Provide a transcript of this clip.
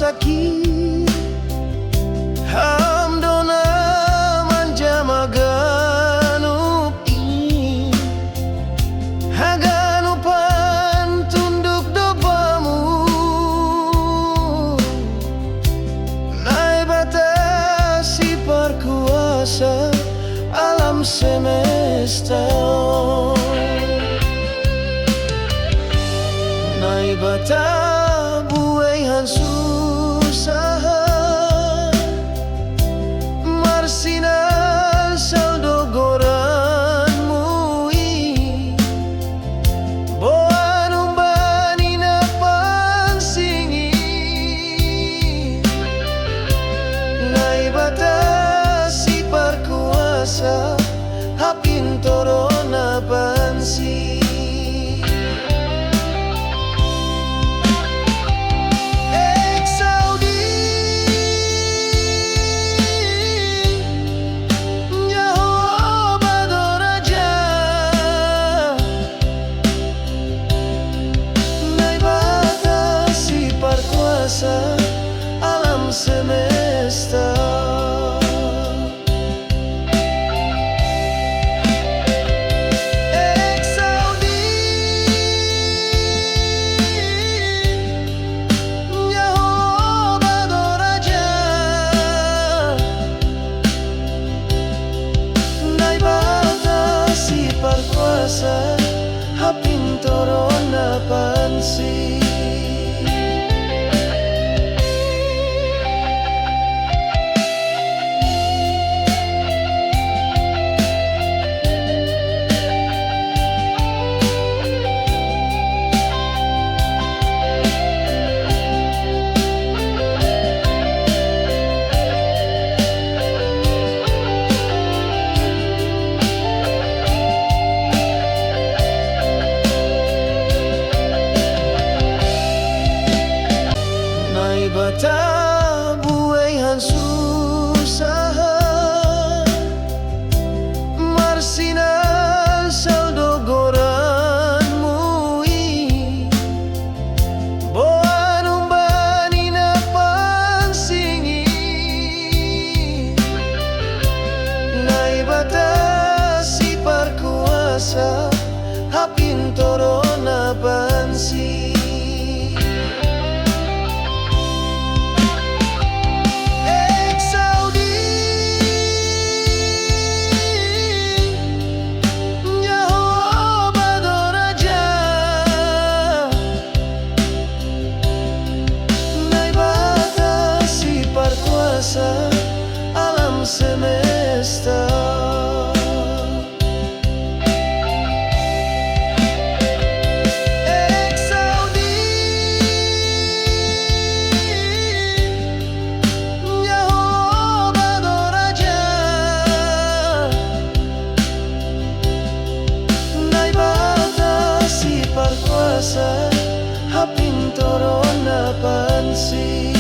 sakit, hamdona manja maganup ini, haganupan tunduk dobamu, nai batasi perkuasa alam semesta, nai bata buaihan susah marsinan saldo goranmu boan umbani na pansingi, nai batasi perkuasa hapin torona pansi. Alam semesta, Eksaudi Nyahoba Doraja, nai batasi perkuasa hapin torona pansi. Bata buaihan susah marsinan saldo goranmu boan umbani na pansingi, nai batasi perkuasa hapin torona pansi. Alam semesta, Eksaudi Nyahoba Doraja, nai batasi perkuasa hapin torona pansi.